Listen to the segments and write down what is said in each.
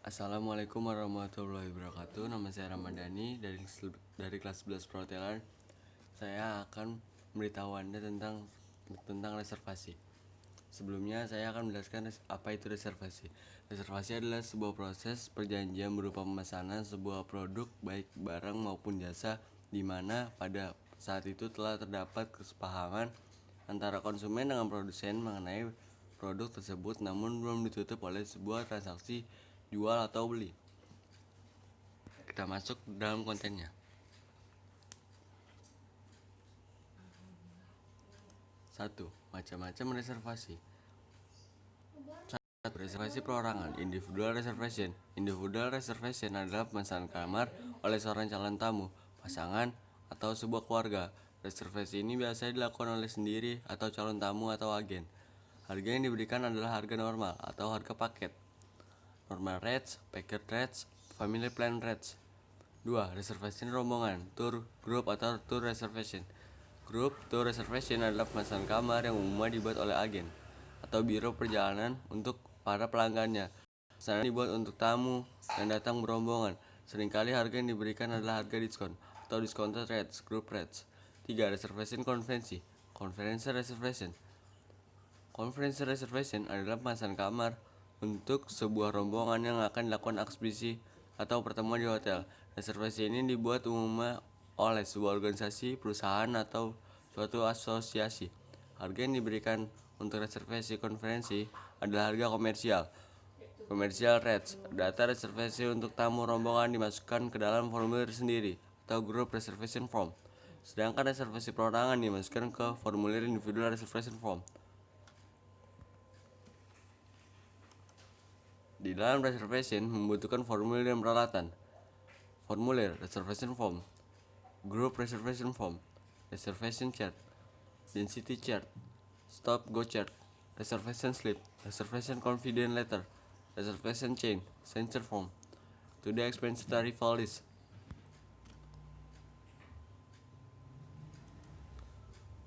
Assalamualaikum warahmatullahi wabarakatuh. Nama saya Ramadhani dari kelas 11 perhotelan. Saya akan memberitahu Anda tentang reservasi. Sebelumnya saya akan menjelaskan apa itu reservasi. Reservasi adalah sebuah proses perjanjian berupa pemesanan sebuah produk baik barang maupun jasa di mana pada saat itu telah terdapat kesepahaman antara konsumen dengan produsen mengenai produk tersebut namun belum ditutup oleh sebuah transaksi jual atau beli. Kita masuk dalam kontennya. 1. Macam-macam reservasi. 1. Reservasi perorangan. Individual reservation. Individual reservation adalah pemesanan kamar oleh seorang calon tamu, pasangan, atau sebuah keluarga. Reservasi ini biasanya dilakukan oleh sendiri atau calon tamu atau agen. Harga yang diberikan adalah harga normal atau harga paket. Normal rates, packet rates, family plan rates. 2. Reservasi rombongan, tour, group atau tour reservation. Group tour reservation adalah pemesanan kamar yang umumnya dibuat oleh agen atau biro perjalanan untuk para pelanggannya. Pesanan dibuat untuk tamu yang datang berombongan. Seringkali harga yang diberikan adalah harga diskon atau discounted rates, group rates. 3. Reservation konvensi, conference reservation. Conference reservation adalah pemesanan kamar untuk sebuah rombongan yang akan dilakukan ekspedisi atau pertemuan di hotel. Reservasi ini dibuat umumnya oleh sebuah organisasi, perusahaan, atau suatu asosiasi. Harga yang diberikan untuk reservasi konferensi adalah harga komersial. Commercial rates. Data reservasi untuk tamu rombongan dimasukkan ke dalam formulir sendiri atau group reservation form. Sedangkan reservasi perorangan dimasukkan ke formulir individual reservation form. Di dalam reservation membutuhkan formulir dan peralatan. Formulir reservation form, group reservation form, reservation chart, density chart, stop go chart, reservation slip, reservation confidence letter, reservation chain, signature form, today expense tariff list.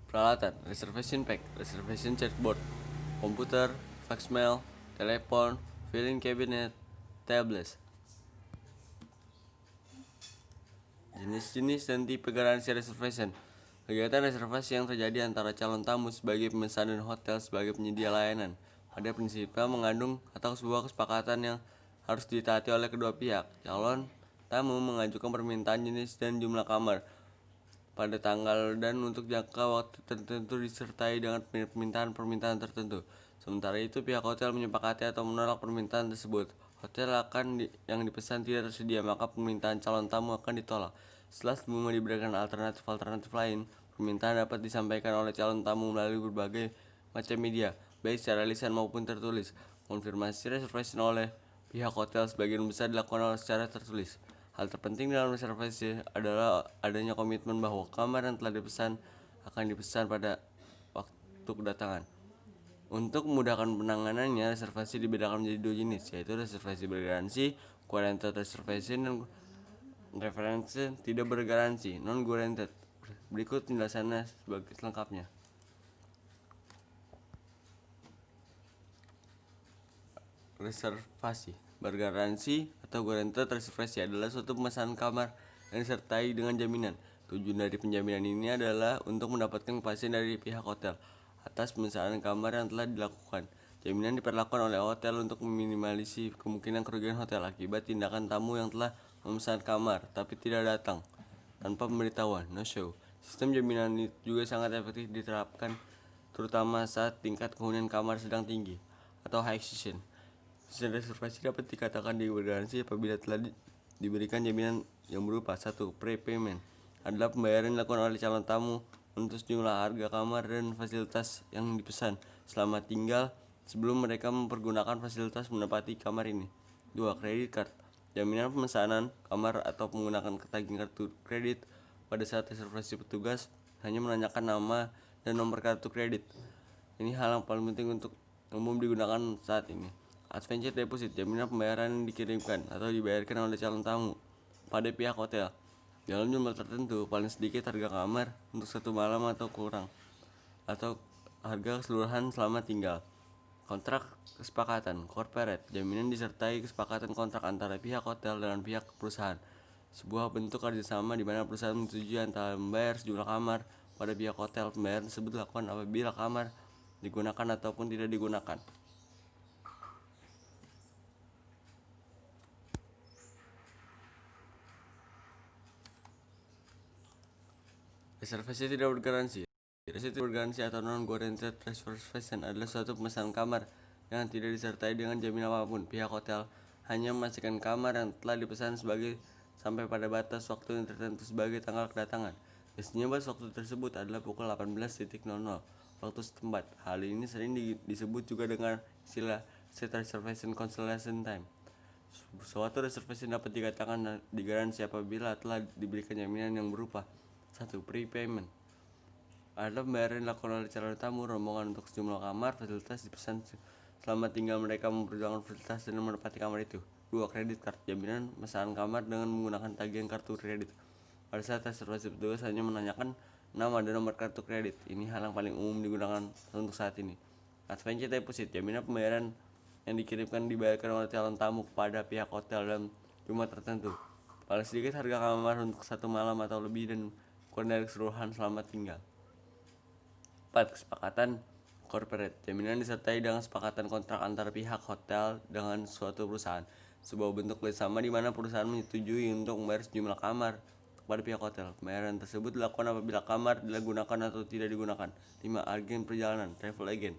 Peralatan reservation pack, reservation chatbot, komputer, fax mail, telepon, filing cabinet, tablets. Jenis-jenis dan tipe garansi reservation. Kegiatan reservasi yang terjadi antara calon tamu sebagai pemesan dan hotel sebagai penyedia layanan pada prinsipnya mengandung atau sebuah kesepakatan yang harus ditaati oleh kedua pihak. Calon tamu mengajukan permintaan jenis dan jumlah kamar pada tanggal dan untuk jangka waktu tertentu disertai dengan permintaan tertentu. Sementara itu pihak hotel menyepakati atau menolak permintaan tersebut. Hotel yang dipesan tidak tersedia, maka permintaan calon tamu akan ditolak. Setelah sebelumnya diberikan alternatif lain, permintaan dapat disampaikan oleh calon tamu melalui berbagai macam media, baik secara lisan maupun tertulis. Konfirmasi reservasi oleh pihak hotel sebagian besar dilakukan secara tertulis. Hal terpenting dalam reservasi adalah adanya komitmen bahwa kamar yang telah dipesan akan dipesan pada waktu kedatangan. Untuk memudahkan penanganannya, reservasi dibedakan menjadi dua jenis, yaitu reservasi bergaransi, guaranteed reservation, dan referensi tidak bergaransi, non-guaranteed. Berikut penjelasannya sebagai selengkapnya. Reservasi bergaransi atau guaranteed reservasi adalah suatu pemesanan kamar yang disertai dengan jaminan. Tujuan dari penjaminan ini adalah untuk mendapatkan kepastian dari pihak hotel atas pemesanan kamar yang telah dilakukan. Jaminan diperlakukan oleh hotel untuk meminimalisir kemungkinan kerugian hotel akibat tindakan tamu yang telah memesan kamar tapi tidak datang tanpa pemberitahuan, no show. Sistem jaminan ini juga sangat efektif diterapkan terutama saat tingkat kehunian kamar sedang tinggi atau high season. Sistem reservasi dapat dikatakan bergaransi apabila telah diberikan jaminan yang berupa 1. Prepayment adalah pembayaran yang dilakukan oleh calon tamu untuk sejumlah harga kamar dan fasilitas yang dipesan selama tinggal sebelum mereka mempergunakan fasilitas menempati kamar ini. 2. Credit card, jaminan pemesanan kamar atau menggunakan tagihan kartu kredit. Pada saat reservasi, petugas hanya menanyakan nama dan nomor kartu kredit. Ini hal yang paling penting untuk umum digunakan saat ini. Advance deposit, jaminan pembayaran yang dikirimkan atau dibayarkan oleh calon tamu pada pihak hotel dalam jumlah tertentu, paling sedikit harga kamar untuk satu malam atau kurang, atau harga keseluruhan selama tinggal. Kontrak kesepakatan corporate, jaminan disertai kesepakatan kontrak antara pihak hotel dengan pihak perusahaan. Sebuah bentuk kerjasama di mana perusahaan menyetujui antara membayar sejumlah kamar pada pihak hotel. Pembayaran tersebut dilakukan apabila kamar digunakan ataupun tidak digunakan. Reservasi tidak bergaransi. Reservasi tidak bergaransi atau non-guaranteed reservation adalah suatu pemesanan kamar yang tidak disertai dengan jaminan apapun. Pihak hotel hanya memastikan kamar yang telah dipesan sampai pada batas waktu yang tertentu sebagai tanggal kedatangan. Biasanya batas waktu tersebut adalah pukul 18.00 waktu setempat. Hal ini sering disebut juga dengan istilah set reservation cancellation time. Suatu reservasi dapat dikatakan digaransi apabila telah diberikan jaminan yang berupa 1. Prepayment adalah pembayaran yang dilakukan oleh calon tamu rombongan untuk sejumlah kamar fasilitas dipesan selama tinggal mereka memperjuangkan fasilitas dan menepati kamar itu. 2. Credit card, jaminan pemesanan kamar dengan menggunakan tagihan kartu kredit. Pada saat reservasi, petugas hanya menanyakan nama dan nomor kartu kredit. Ini hal yang paling umum digunakan untuk saat ini. Advance deposit, jaminan pembayaran yang dikirimkan dibayarkan oleh calon tamu kepada pihak hotel dalam jumlah tertentu. Paling sedikit harga kamar untuk 1 malam atau lebih dan kurang dari keseluruhan selama tinggal. 4. Kesepakatan corporate, jaminan disertai dengan kesepakatan kontrak antara pihak hotel dengan suatu perusahaan. Sebuah bentuk kerjasama di mana perusahaan menyetujui untuk membayar sejumlah kamar kepada pihak hotel. Pembayaran tersebut dilakukan apabila kamar digunakan atau tidak digunakan. 5. Agen perjalanan, travel agent,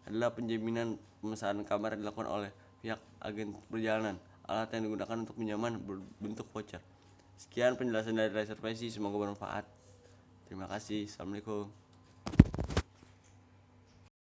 adalah penjaminan pemesanan kamar yang dilakukan oleh pihak agen perjalanan. Alat yang digunakan untuk pinjaman berbentuk voucher. Sekian penjelasan dari reservasi, semoga bermanfaat. Terima kasih. Assalamualaikum.